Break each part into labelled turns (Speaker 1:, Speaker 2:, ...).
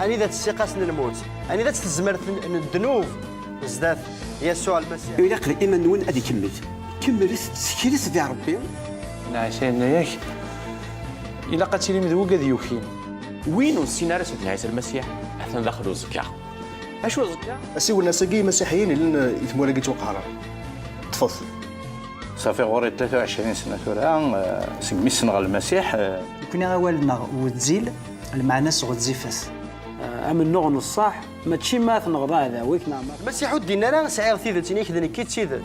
Speaker 1: أني ذات السقاس الموت أني ذات الزمر الذنوب بزاف يسوع المسيح
Speaker 2: إلا قل الإيمان نون أدي كمل سكيرس ديال ربي
Speaker 3: عشان ياك إلا قتلي مذوق ذي يوكين
Speaker 4: وين السيناريو سيدنا عيسى المسيح أثناء دخلوا الزكاة أشو الزكاة؟
Speaker 5: أسيو الناس كي مسيحيين اللي يتموا لقيت وقهرة تفضل
Speaker 6: صافي غوري 23 سنة ثورة سمي السنغال المسيح
Speaker 7: كنا والنا وتزيل المعنى غتزيفاس
Speaker 8: أمن نوع الصح ما تشي ما تنغضى هذا ويك نعم
Speaker 1: المسيح ودينا راه سعير ثيذتني كذا كي تسيدت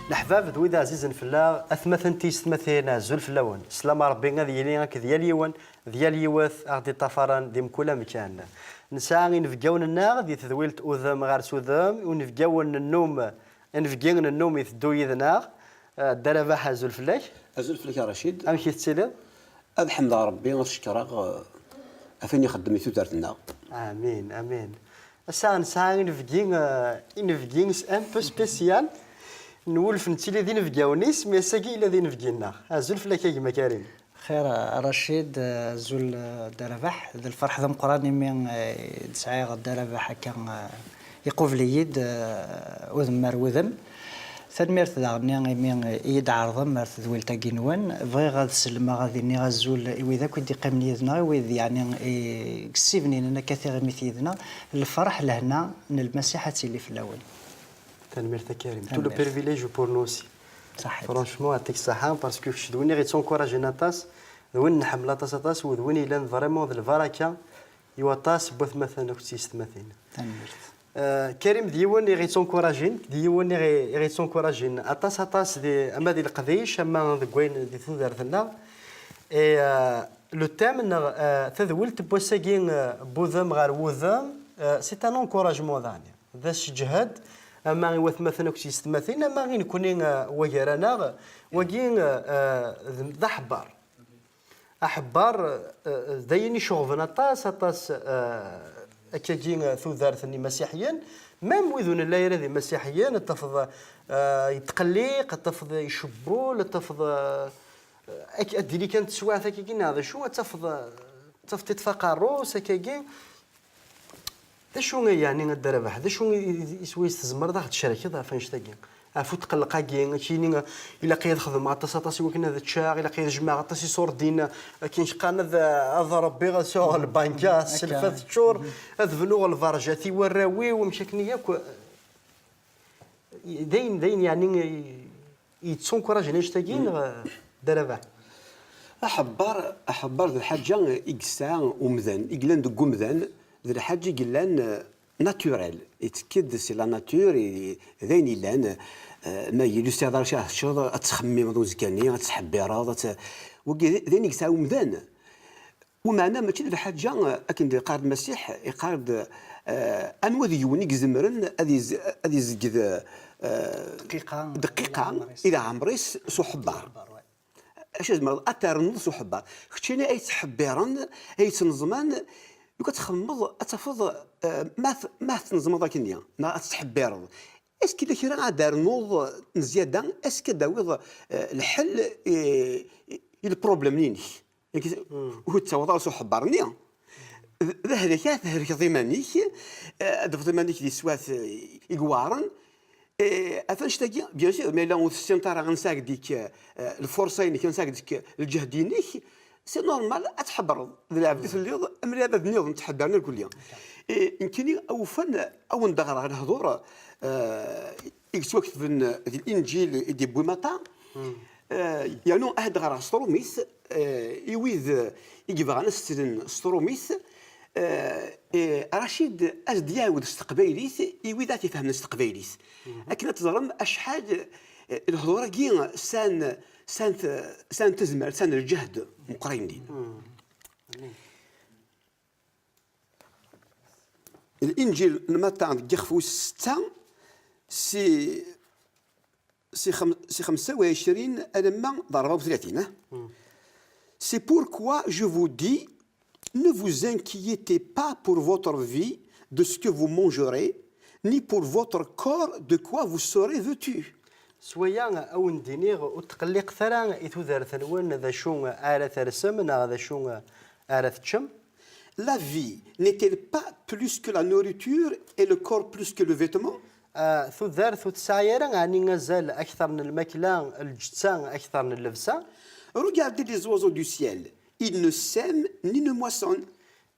Speaker 1: الحباب ذوي عزيز في الله اثمثن تيستمثينا زول في اللون سلام ربي غادي يلي هكا ديال يوان ديال يوث اغدي طفران ديم كل مكان نساء نفقاون النار دي تذويلت اوذم غير سوذم ونفقاون النوم نفقين النوم يثدو يذنا الدربه حازول فلاك
Speaker 2: أزول فيك يا رشيد
Speaker 1: امشي تسيلي
Speaker 2: الحمد لله ربي نشكرك أفني خدمي ثوثرتنا
Speaker 1: امين امين الساعه نساء نفقين ان بو سبيسيال نولف نتيلي ذي نفقاونيس مي ساكي الا ذي نفقينا ازول فلاك يا كريم
Speaker 7: خير رشيد زول دربح ذا الفرح ذا مقراني من تسعي الدربح هكا يقوف ليد وذمر وذم ثدمرت داغني من يد عرضم مرت ذويل تاكينوان بغي غاد السلمة غادي ني غازول وإذا كنت قام يدنا وإذ يعني كسيفني لنا كثير مثل يدنا الفرح لهنا المسيحة اللي في الأول
Speaker 1: تنميرت كريم تو لو بريفيليج بور نو سي
Speaker 7: صحيح
Speaker 1: فرانشمون يعطيك الصحة باسكو شدوني غي تونكوراجينا طاس ذوين نحمل طاس وذوين إلا فريمون ذا الفراكة يوا طاس بوث مثلا كتيست مثلا كريم ديون غي تونكوراجين ديون غي تونكوراجين اطاس دي اما دي القضيش اما ذكوين دي ثودرتنا اي لو تام تذولت بوساكين بوذم غير وذم سي ان انكوراجمون ذاني ذا الجهاد اما يوث مثلا كتيست مثلا اما غي نكونين وجرانا وكين ذا حبار احبار دايني شغفنا طاس أكاكين ثوذارثني مسيحيا مام وذون لا يرى مسيحيا تفض يتقلق تفض يشبول تفض أدي لي كانت سواع ثاكين هذا شو تفض تتفقع الروس أكاكين ذا شو يعني الدربح ذا شو يسوي يستزمر ضغط الشركة ضعف فانش تاكين عفوا تقلق كاين كاين الا قيد خدم مع تصاطاس وكنا ذا تشاغ الا قيد جماعه طاسي صور دينا كاين شقانا ذا ربي غسوغ البنكا سلفات شور اذفنوا الفرجاتي والراوي ومشاكني ياك داين يعني يتسونكوراج نشتاكين دربا
Speaker 2: أحبار ذا الحاجة إكسان ومذان إقلان دقو مذان ذا الحاجة إقلان ناتوريل يتكد سي لا ناتور ذين إلان ما يلوس هذا شاه شغل تخمم ذو زكاني تحبيرا ذين يكسا ومذان ومعنا ماشي ذا الحاجة أكن قارد المسيح يقارد أنواع يونيك زمرن هذه زكذ دقيقة إلى عمريس صحبار اش زعما اترنض صحبار ختيني اي تحبيرن اي تنظمان وكتخمض تفض ما تنظم ذاك النية ما تحبيرن اسكي داك راه دار نوض زياده اسكي داوض الحل البروبليم نيني هو تصوض صحبار نية هذاك ضمانيك ضمانيك دي سوات يقوارن افاش تاكي بيان سور مي لا وستنطر غنساك ديك الفرصين كنساك ديك الجهدينيك سي نورمال اتحبر العبد في الليل امري هذا النيض تحبرنا الكليه يمكن اوفن او ندغر على الهضور يكتوك في الانجيل دي بوماتا يعني اهدغر ستروميس يويذ يجيبغ نستلن ستروميس رشيد ازد يعاود استقبايليس يويذا تفهم استقبايليس لكن تظلم اشحال الهضوره كي سان تزمر سان الجهد مقرينين الانجيل متى يخفو 6 سي 25 لما ضربوا 30 سي بوركوا جو فو دي ne vous inquiétez pas pour votre vie de ce que vous mangerez ni pour votre corps de quoi vous serez vêtus.
Speaker 1: سويا او ندينيغ وتقليق ثرا يتوذر ثنون ذا شو آلة رسم ذا شو آلة تشم.
Speaker 2: La vie n'est-elle pas plus que la nourriture et le corps plus que le vêtement?
Speaker 1: ثوذر ثو تسعيرا يعني غزال اكثر من الماكله الجثه اكثر من اللبسه.
Speaker 2: Regardez les oiseaux du ciel. Ils ne sèment ni ne moissonnent.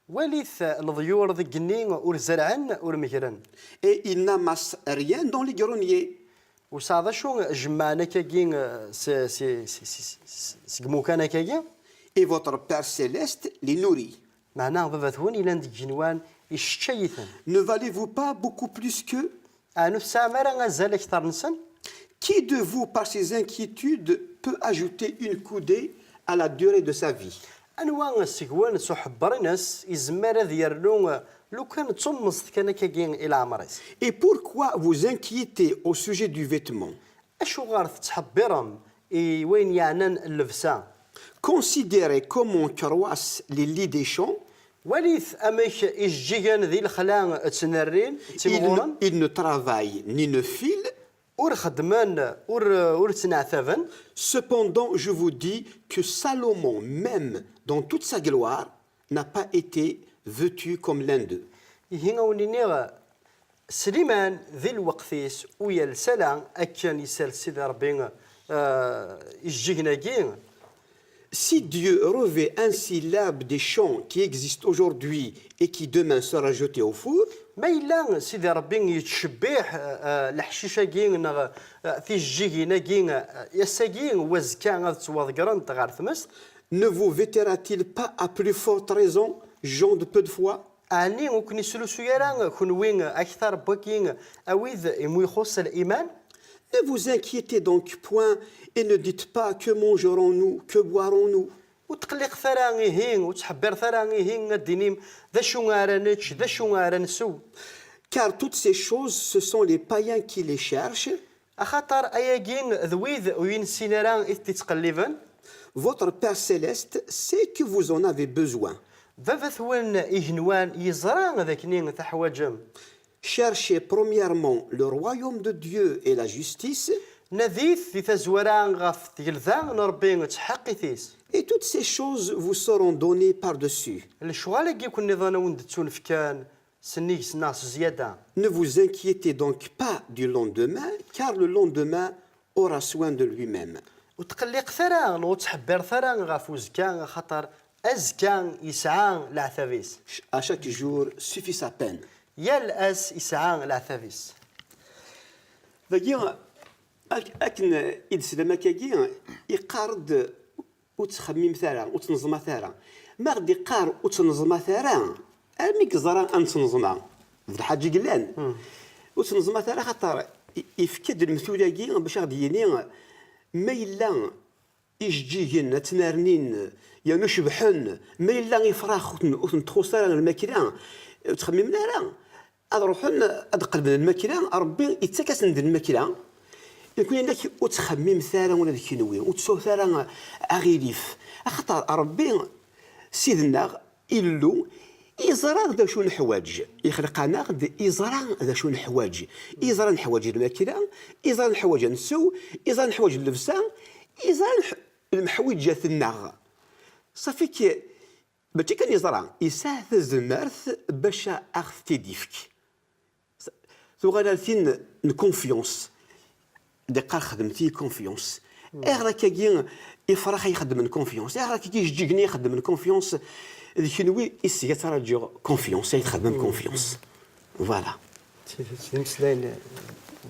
Speaker 1: وليث الضيور ذي الجنين ورزرعن ورمكرن.
Speaker 2: Et ils n'amassent rien dans les greniers.
Speaker 1: وصادا شو جمعنا كاين سقمو كان كاين.
Speaker 2: Et votre Père céleste les nourrit.
Speaker 1: معناه ضبثون الى نديك جنوان يشتيثن.
Speaker 2: Ne valez-vous pas beaucoup plus qu'eux?
Speaker 1: نفس مرة غزال اكثر نسن.
Speaker 2: Qui de vous, par ses inquiétudes, peut ajouter une coudée à la durée de sa vie?
Speaker 1: انواع السكوان صحبرنس يزمر ديالو لو كان تصمص كان كاين الى عمريس.
Speaker 2: Et pourquoi vous inquiétez au sujet du vêtement?
Speaker 1: اشو غارث تحبرهم وين يعنن اللبسه.
Speaker 2: Considérez comment croissent les lits des champs.
Speaker 1: وليث اميك الجيجان ذي الخلا تسنرين تيمغورن.
Speaker 2: Ils ne travaillent ni ne filent.
Speaker 1: اور خدمان اور تنعثفن.
Speaker 2: Cependant, je vous dis que Salomon, même dans toute sa gloire, n'a pas été vêtu comme l'un d'eux.
Speaker 1: هنا ونينيغ سليمان ذي الوقتيس ويا السلام اكن يسال سيدي ربي الجيجناكين.
Speaker 2: Si Dieu revêt ainsi l'herbe des champs qui existe aujourd'hui et qui demain sera jeté au four,
Speaker 1: ما إلا سيدي ربي يتشبح الحشيشاكين في الجيجيناكين يساكين وزكا غتواضقرن تغار ثمس.
Speaker 2: ne vous vêtira-t-il pas à plus forte raison, gens de peu de foi?
Speaker 1: أني ممكن يسلسو يران كنوين أكثر بوكين أويذ إمو يخص الإيمان.
Speaker 2: Ne vous inquiétez donc point et ne dites pas que mangerons-nous, que boirons-nous.
Speaker 1: وتقلق ثرانيهين وتحبر ثرانيهين الدينيم ذا شو غارنتش ذا شو غارنسو.
Speaker 2: Car toutes ces choses, ce sont les païens qui les cherchent.
Speaker 1: أخاطر أياكين ذويذ وين سيناران إذ تتقلبن.
Speaker 2: Votre Père céleste sait que vous en avez besoin.
Speaker 1: ذاثوين إهنوان يزران ذاكنين تحواجم.
Speaker 2: Cherchez premièrement le royaume de Dieu et la justice,
Speaker 1: نذيث في تزوران غف تيلذان نربي تحقيثيس.
Speaker 2: et toutes ces choses vous seront données par-dessus.
Speaker 1: الشغال يكون نظام وندتون فكان سنيك ناس زيادة.
Speaker 2: Ne vous inquiétez donc pas du lendemain, car le lendemain aura soin de lui-même.
Speaker 1: وتقلق ثران وتحبر ثران غفوز كان خطر أزكان يسعان العثابيس.
Speaker 2: À chaque jour suffit sa peine.
Speaker 1: يا الأس يسعان العثابيس.
Speaker 2: D'ailleurs, أكن إدسلام كاكي يقارد وتخمم ثرا وتنظم ثرا ما غادي يقار وتنظم ثرا أميك زرا أن تنظم ذا الحاج قلان وتنظم ثرا خاطر يفكد المثولاكي باش غادي يني ما إلا يجيجن تنارنين يا نشبحن ما إلا يفرخ وتنتخوص الماكله تخمم لا أروحن أدقلب الماكله ربي يتسكس ند الماكله يكون عندك وتخمم ثارا ولا ذيك نوي وتسو ثارا أغيليف خاطر ربي سيدنا إلو يزرع ذا شو الحواج يخلقنا غد يزرع ذا شو الحواج يزرع الحواج الماكله يزرع الحواج نسو يزرع الحواج اللبسه يزرع المحوجات النغ صافي كي باش كان يزرع يساعد الزمارث باش اخذ تيديفك ثغالثين الكونفيونس دقا خدمتي كونفيونس اغرا كاين يفرح يخدم من كونفيونس اغرا كي يجيني يخدم من كونفيونس ذيك نوي يسي تراجع كونفيونس يخدم كونفيونس فوالا
Speaker 1: مسلاي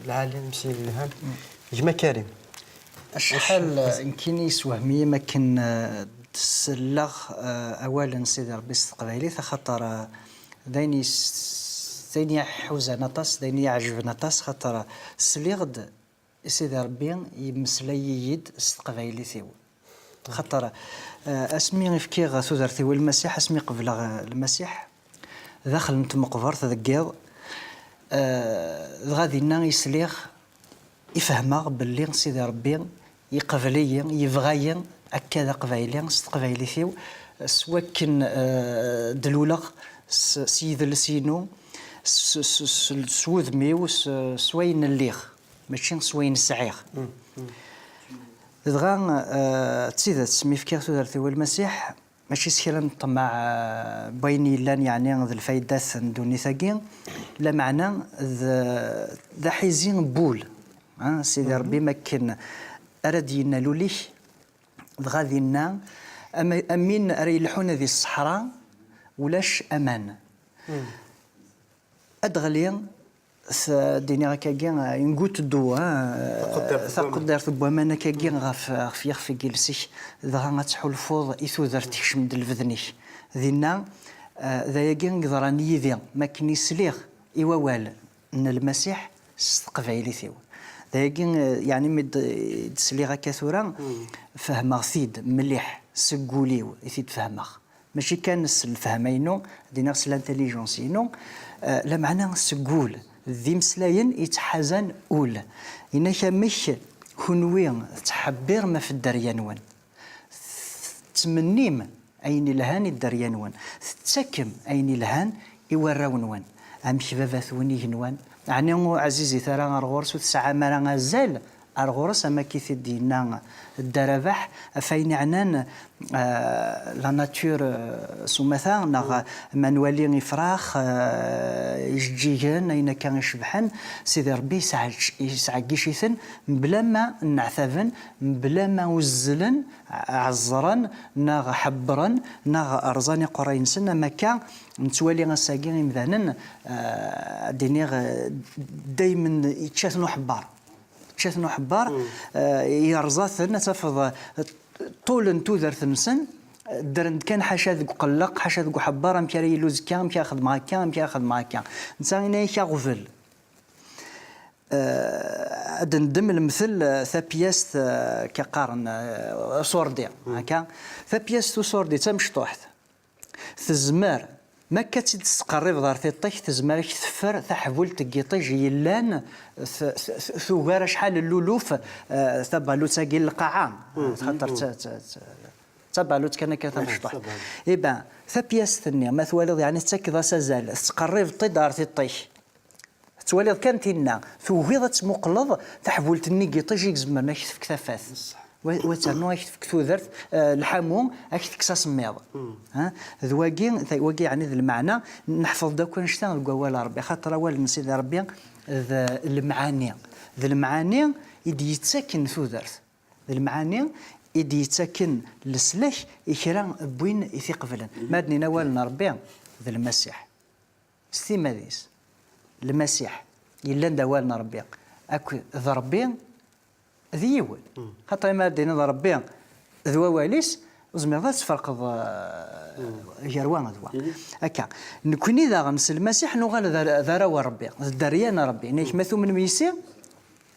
Speaker 1: العالم مسي الهم جما كريم
Speaker 7: شحال يمكن يسوهمي ما كان تسلغ اولا سيدي ربي القبايلي خاطر دايني حوزه نطاس دايني يعجب نطاس خاطر سليغد سيدي ربي يمسلي يد القبايلي ثيو خاطر اسمي فكي ثودرتي والمسيح اسمي قبل المسيح داخل نتمقبر تذكيض غادي لنا يسليغ يفهمها باللي سيدي ربي يقبلي يبغي هكذا قبايلي قبايلي ثيو سواء كان دلولغ سيد لسينو سوذ ميوس سوين الليغ ماشي سوين السعيغ دغا تسيدات سمي فكير تودرتي والمسيح ماشي سكيلا طمع بيني لان يعني ذا الفايدة دوني ثاقين لا معنى ذا حيزين بول سيدي ربي مكن أراد ينالو ليش غادي لنا أمين ريلحون ذي الصحراء ولاش أمان أدغلي ديني غاكاكي نقوت دو تقدر تبوا مانا كاكي غاف يخفي جلسي ذا غاتحول فوض إثو درتيش من الفذنيش ذينا ذا ياكي قدراني ذي ما كني سليغ إيوال من المسيح استقبايلي ثيو ذا ياكي يعني مد سليغا كثورا فهمغ ثيد مليح سقوليو يثيد فهمغ ماشي كان الفهمينو دينا الانتيليجونسينو لا معنى السقول ذي مسلاين يتحزن أول إنا كمش كنوين تحبير ما في الدريانوان تمنيم أين الهان الدريانوان تتسكم أين الهان يوراونوان أم شبابا ثوني هنوان يعني عزيزي ثرى أرغورس وتسعى مرا غزال أرغورس أما كيف دينا الدربح فين عنان لا ناتور سمثا نغ منوالي فراخ يجيهن أين كان يشبحن سيدي ربي يسعقيشيثن بلا ما نعثفن بلا ما وزلن عزرن نغ حبرن نغ أرزاني قرين سنة ما كان نتوالي غساقين مثلا دينيغ دايما يتشاثنو حبار شاثنو حبار يرزاثن تفض طول توذر ثمسن درند كان حاشا ذو قلق حاشا ذو حبار ام كاري لوز كام كياخذ معاك كام كياخذ معاك نسان يا غفل ندم المثل ثابياس كقارن صوردي هكا ثابياس صوردي تمشطوحت ثزمار ما كتسد تقرب دار تيطيح تزمارك تفر تحول تقيطيج يلان ثوغار شحال اللولوف ثبالو تاقي القاعة خاطر تبالو كان كتمشطح إبا ثبياس ثنيا ما ثوالد يعني تكذا سازال تقرب دار تيطيح توالد كانت هنا ثوغيضة مقلض تحول تنقيطيج يزمرنا كتفك ثفاث وتنو اكتفك ثوذرت الحموم اكتفك سميض ها ذواقي يعني ذا المعنى نحفظ داك ونشتغل قوال ربي خاطر اول من سيدي ربي ذا المعاني يدي يتسكن ثوذرت ذا المعاني يدي يتسكن لسلاش يكرا بوين يثيق فلان مادني نوال ربي ذا المسيح ستيما ذيس المسيح يلا دوالنا ربي اكو ذا ربي ذيول خاطر ما دينا ربي ذوا واليس زعما تفرق جروان ذوا هكا نكوني ذا غنس المسيح نوغال ذا روا ربي الدريان ربي نيك مثو من ميسي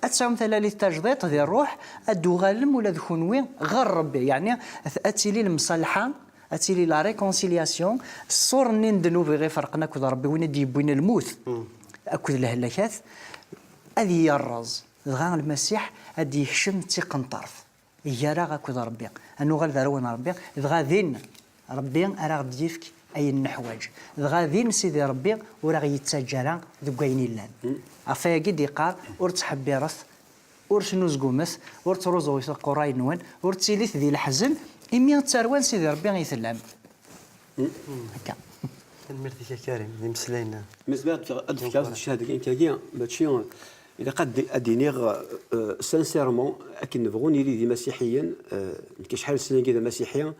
Speaker 7: اتساوم ثلاث تجديد ديال الروح ادو غالم ولا ذكون وين غير ربي يعني اتيلي المصالحه اتيلي لا ريكونسيلياسيون الصور ندنو غير فرقنا كذا ربي وين يبوين الموت اكو الهلاكات هذه يرز غا المسيح هادي يحشم تيقن طرف يجارا غاكو ربي انو غا ذروان ربي غا ذين ربي راه غديفك اي النحواج غا ذين سيدي ربي وراه يتسجل ذكاين لان عفايا قد يقال ور تحبي رث ور شنو زقومث ور تروزو قراي نوان ور تسيليث ذي الحزن امي تروان سيدي ربي غيثلم هكا
Speaker 1: المرتي كريم اللي مسلينا
Speaker 2: بالنسبه للفكره الشهاده كاين كاين ماشي إذا قد أدينيغ سانسيرمون أكن نبغون يري دي مسيحيا كشحال سنين كذا مسيحيا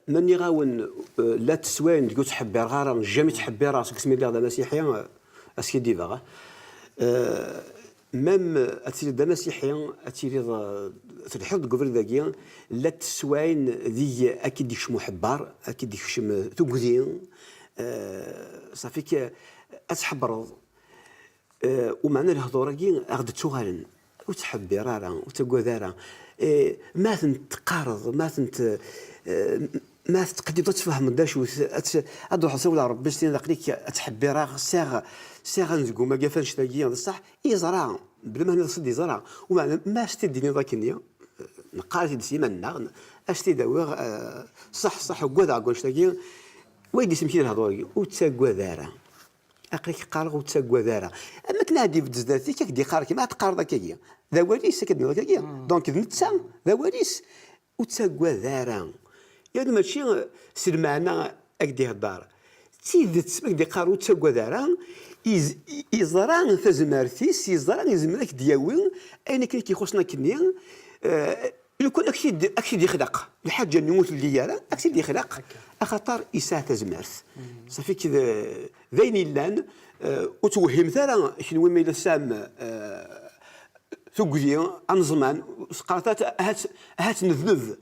Speaker 2: من يغاون لا تسوين تقول تحبي غارة جامي تحبي راسك سمي الله مسيحيا اسكي ديفا ميم أتيري دا مسيحيا أتيري تلحظ قبل ذاكيا لا تسوين ذي أكيد ديكش محبار أكيد ديكش تقدين صافيك أتحبر ومعنى الهضورة أخذ تشغلن وتحبي رارا وتقوذارا ما تقارض ما تقدر تفهم داش أدوح سولا ربي ستين ذاك تحبي راه ساغ نزقو ما قافنش تلاقيه بصح يزرع بلا ما نصد يزرع ومعنى ما استديني ذاك النية نقارتي ديما النغن اشتي داوغ صح وقوذا قولش تلاقيه ويدي سمكي الهضورة وتقوذارا اقريك قارغ وتسقوا ذارا اما كنا هادي بزداتي كدي قارك ما تقار ذاك هي ذا وليس كدي ذاك هي دونك نتسا ذا وليس وتسقوا ذارا يعني ماشي سي المعنى اكدي الدار تيد تسمك دي قارو تسقوا ذارا يزران فزمارتيس يزران يزمرك دياوين اين كان كيخصنا كنيا لو كان اكيد يخلق الحاجه اللي نموت اللي يرى اكيد يخلق اخطر اساءه تزمارت صافي كذا ذين لان وتوهم ثرى شنو ما الى سام ثقلي عن زمان قالت هات نذنذ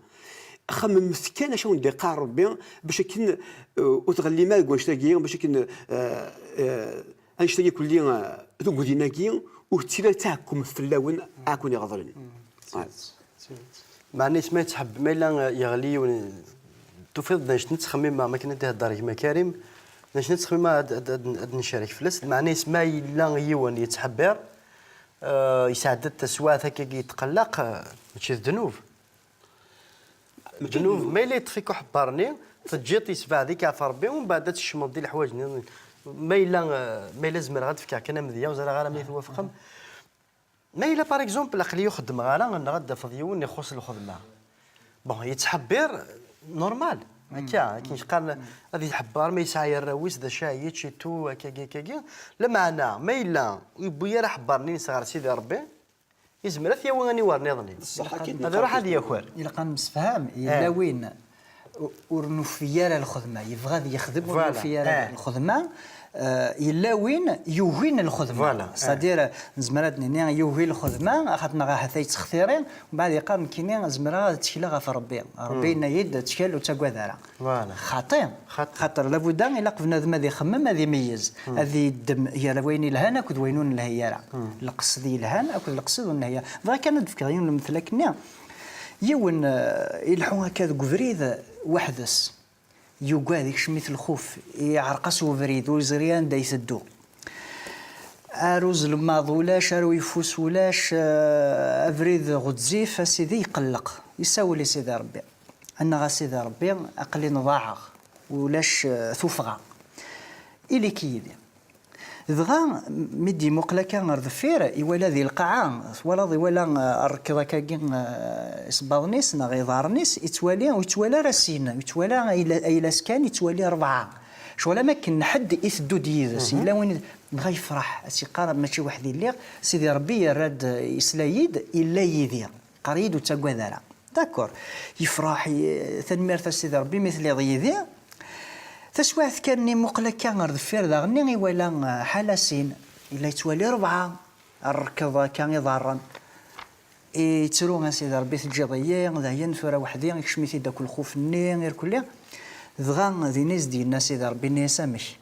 Speaker 2: خمم مسكانه شنو ندير قال ربي باش كن وتغلي ما واش تاقي باش كن انشتي كل ثقلي ناقي وتلا تاعكم في اللون اكون يغضرني
Speaker 1: معنيش ما يتحب ما الا يغلي تفيض ناش نتخمم ما كنا تهضر كيما كريم ناش نتخمم هاد نشارك فلس معنيش ما الا يوان يتحبر يساعد التسوات هكا يتقلق ماشي الذنوب الذنوب ما الا يطفيك حبرني تجي تيسبع ذيك عف ربي ومن بعد تشمط ديال الحوايج ما الا زمر غتفكر كان مذيا وزرا غير ما يتوافق ما إلا باغ اكزومبل عقلي يخدم غالا انا غدا فضيون يخص الخدمه بون يتحبر نورمال هكا كي قال هذه الحبار ما يسعى الراويس ذا شايت شي تو هكا لا معنى ما إلا يبويا راه حبرني صغار سيدي ربي يزمر ثيا واني ورني ظني هذا راح هذه ياخر
Speaker 7: الا كان مسفهام الا وين ورنوفيا الخدمه يبغى يخدم ورنوفيا الخدمه الا وين يوهين الخدمه صدير زمرات نيا يوهي الخدمه اخذنا غا حتى يتخثيرين ومن بعد يقام كيني زمرا تشكيلا غا في ربي يد تشكيل وتقوا ذرا خاطر لابد الا قفنا ذا يخمم هذا يميز هذه الدم هي وين الهنا كود وينون الهيارة القصد الهان اكود القصد والنهي ذا كانت فكرين مثل كنا يون يلحون هكا كفريد وحدس يوقع ذيك شميت الخوف يعرقص وفريد ويزريان دا يسدو اروز الماض ولاش ارو يفوس ولاش افريد غتزيف سيدي يقلق يساوي لي سيدي ربي انا غا سيدي ربي اقلي نضاعغ ولاش ثوفغا الي كيدي ذغا مدي مقلكا غردفير يولا ذي القاعه ولا الركضه كاين اسباغنيس غيظهرنيس يتوالى راسين يتوالى الى سكان يتوالى 4 شولا ما كان حد يثدو ديزس الا وين بغا يفرح سيقارب ماشي واحد اللي سيدي ربي يراد يسلايد الا يدير قريد وتقوى ذرا داكور يفرح تنمير سيدي ربي مثل يضيذي تسواث كاني مقلكا غير دفير ذا غني ولا حالسين الا يتوالي 4 الركض كان يضارن يترو سيدي ربي تجيضيه ذا ينفر وحدي يكشميتي داك الخوف ني غير كلها ذغا ذي ناس ديالنا سيدي ربي نيسامش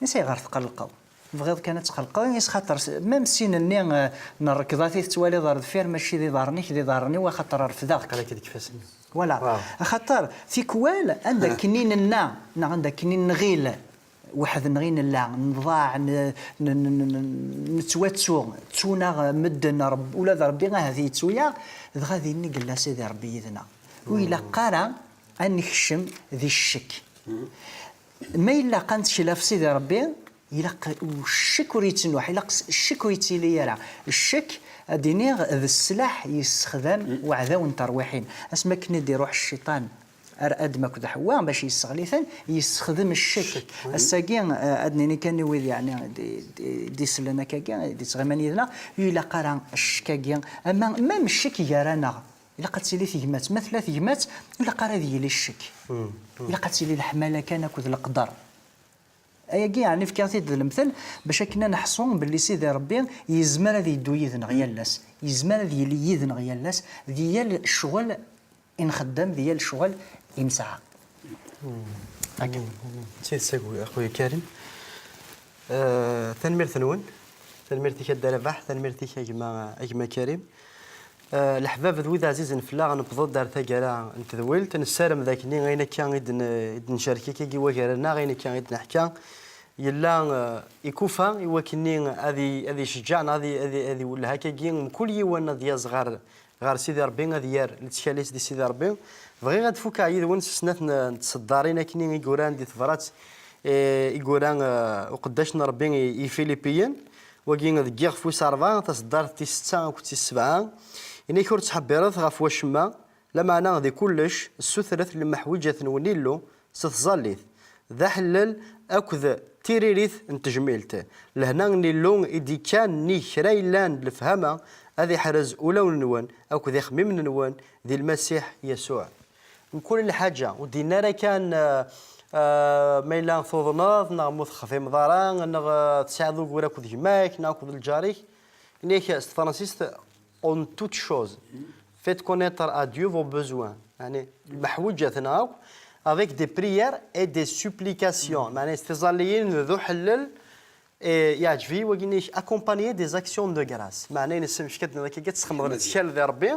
Speaker 7: نسي غير تقلقوا بغيض كانت تقلقوا يس خاطر ميم سين ني نركضاتي تتوالي دار دفير ماشي ذي دارني وخاطر رفداك
Speaker 1: قال كيف كيفاش
Speaker 7: ولا خاطر في كوال عندك كنين النا عندك كنين نغيل واحد نغين لا نضاع نتواتسو تونا مدن رب ولا ربي هذه تويا غادي نقول سيدي ربي يدنا وإلا قرا ان نخشم ذي الشك ما الا كانت شي في سيدي ربي الا الشك وريتنوح الا الشك ويتيلي راه الشك اديني ذا السلاح يستخدم وعذاو ترويحين اسما كنا دي روح الشيطان ادمك ذا حواء باش يستغلثن يستخدم الشك الساكين ادني كان يويد يعني دي سلنا كاكين دي تغماني لنا الا قرا الشكاكين اما مام الشك يرانا الا قتلي ثيمات مثلا ثيمات الا قرا ديال الشك الا قتلي الحماله كان كذ القدر ايا يعني في كاثيد المثل باش كنا نحصون باللي سيدي ربي يزمر هذه يدو يذن غيالاس يزمر هذه اللي يذن غيالاس ديال الشغل ان خدام ديال الشغل ان ساعه
Speaker 1: هكا سير اخويا كريم تنمير ثنون تنميرتك الدربح تنميرتك اجما كريم الحباب ذوي عزيز نفلا غنبض دار ثقالا نتذويل تنسالم ذاك اللي غينا كان غيد نشاركي كي وكرنا غينا كان غيد نحكي يلا يكوفا يوكني هذه شجعنا هذه ولا هكا كي كل يوانا ديال صغار غار سيدي ربي غادي التشاليس دي سيدي ربي بغي غتفوك عيد ونس سنات نتصدارين كني غيقولان دي تفرات يقول وقداش نربي فيليبيين وكين ذكيغ فوس 4 تصدر تي 6 و تي 7 إني كورت حبيرات غاف واشما لا معنى غادي كلش السثرث لمحوجة ونيلو ستظليث ذا حلل أكذ تيريريث نتجميلته لهنا نيلو إدي كان ني خريلان الفهمة هذه حرز أولون نوان أكذ يخمم نوان ذي المسيح يسوع من كل حاجة ودينا راه كان ميلان ثوضناض نغموث خفي مضاران نغ تساعدو كوراك جماك ناكل الجاريك إنيك فرانسيس on toute chose faites connaître à Dieu vos besoins يعني المحوجة ثناك avec des prières et des supplications معناه استظاليين ذو حلل يعجبي وكينيش accompagner des actions de grâce معناه نسمش كدنا كي كتسخمض الشال ذي ربي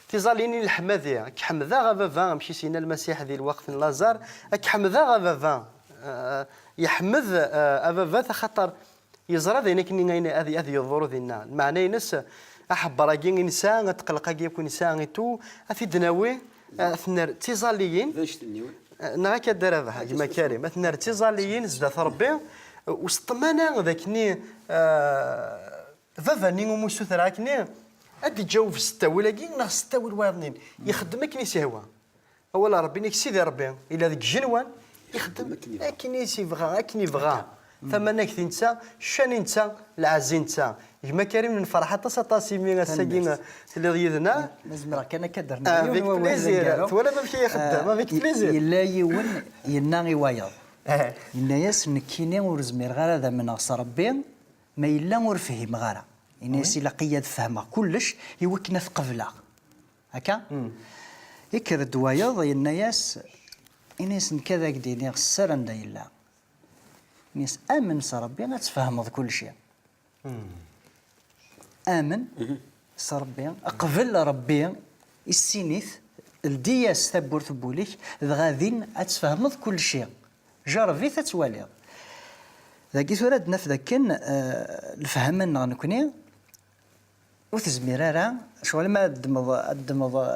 Speaker 1: تيزاليني الحماذيه كحمذا غافا مشي سينا المسيح ذي الوقت لازار كحمذا غافا يحمذ افافا خاطر يزرى ذينك ني هذه يضر ذينا المعنى نس احب راكي انسان تقلق يكون انسان تو في دناوي ثنر تيزاليين نغا كدار هذا كما كريم ثنر تيزاليين زاد ربي وسطمانا ذاكني فافا ني موسو ثراكني أدي جاوب في الستاوي لاكي ناغ الستاوي الواضنين يخدم كني سيهوا أولا ربي نيك سيدي ربي إلا ذيك جنوان يخدم أكني سيبغى أكني بغى ثمنك تنسى شاني نسى العزين نسى كما كريم من فرحة تصاطاسي من الساقين اللي ضيدنا
Speaker 7: لازم راه كان كدرنا
Speaker 1: افيك بليزير ولا ما فيه يخدم افيك بليزير
Speaker 7: إلا يون يناغي وايض إلا ياس نكيني ورزمير غير هذا من غص ربي ما إلا ورفهم غير الناس إلا قياد فهمها كلش يوكنا في قبله هكا يكر الدوايض الناس الناس كذا كديني السرن دايلا الناس امن ربي غتفهم كل شيء امن ربي قبل ربي السينيث الدياس تبور تبوليك غادين تفهم كل شيء جربي تتوالي ذاك ثورة في ذاك الفهم نكوني وتزميرارا شغل ما دمض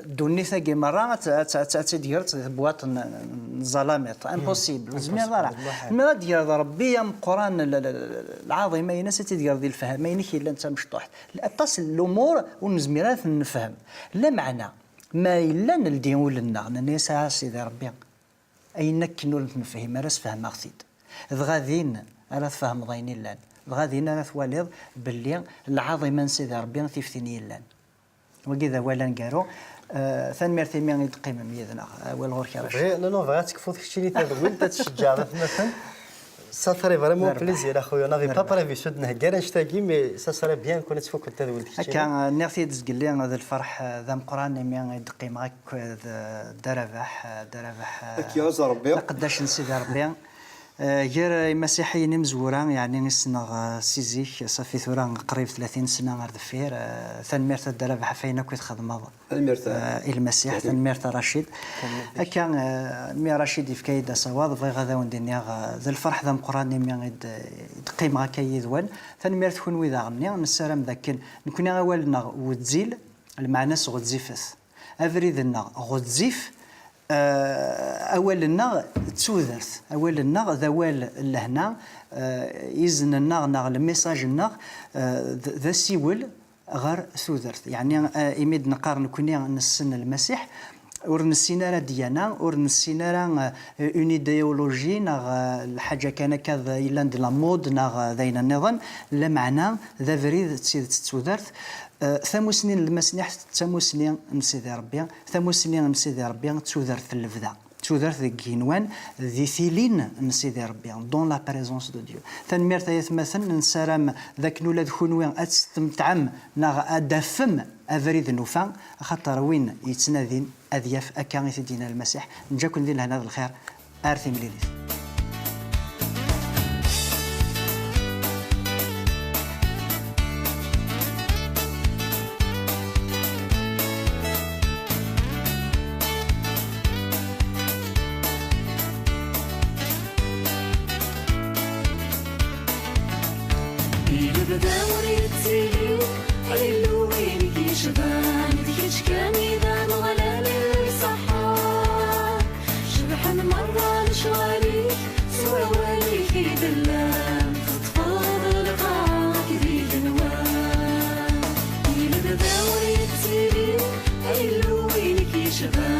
Speaker 7: دوني ثاقي مرة تدير بواط الظلامات امبوسيبل زمير راه ما دير ربي يا قران العظيم اين تدير ذي الفهم ما ينك الا انت مشطوح اتصل الامور ونزميرات نفهم لا معنى ما الا ندي ولنا الناس سيدي ربي اينك نول نفهم راس فهم اخسيد غاديين راه فهم ضايني لان غاديين راه ثواليض باللي العظيم سيدي ربي تفتني لان وكذا ولا نقارو ثاني مرتين مين يتقيم ميدنا اول غور كراش
Speaker 1: لا نو بغات تكفوت كشتي تدوين تتشجع مثلا ça serait vraiment plaisir اخويا نافي با بريفي سود نهكر نشتاقي مي ça serait bien كون تفوك التدوين
Speaker 7: هكا نيرتي تزقل لي هذا الفرح ذا مقران مين يدقي معاك دربح
Speaker 2: يا ربي
Speaker 7: قداش نسيد ربي غير مسيحيين مزورا يعني نسنا سيزيك صافي ثورا قريب 30 سنه غير دفير ثان ميرتا دار حفينا كنت خدمه المسيح ثان ميرتا رشيد كان مي رشيد في كيدا صواد بغي غدا وندنيا ذا الفرح ذا مقراني مي دقي معاك كيدوان ثان ميرت كون ويدا غني نسالم ذاك نكون اولنا وتزيل المعنى غتزيفث افريدنا غتزيف أولنا تسوذرت أولنا ذوال لهنا إذن النغ الميساج النغ ذا سيول غير سوذرت يعني إميد نقارن كوني نسن المسيح ورنسينا راه ديانا ورنسينا راه اون ايديولوجي ناغ الحاجه كان كذا الا ندير لا مود ناغ ذاين النظام لا معنى ذا فريد تسوذرت ثموسنين المسنح ثموسنين نسيدي ربي ثموسنين نسيدي ربي تسوذرت اللفذا تسوذرت كينوان ذي ثيلين نسيدي ربي دون لا بريزونس دو ديو ثنمير ثلاث مثلا نسرم ذاك نولاد خنوين اتستمتعم ناغ ادفم افريد نوفا خاطر وين يتنادين اذياف اكا يدينا المسيح نجاكم ندير هذا الخير ارثي مليليث
Speaker 9: شباب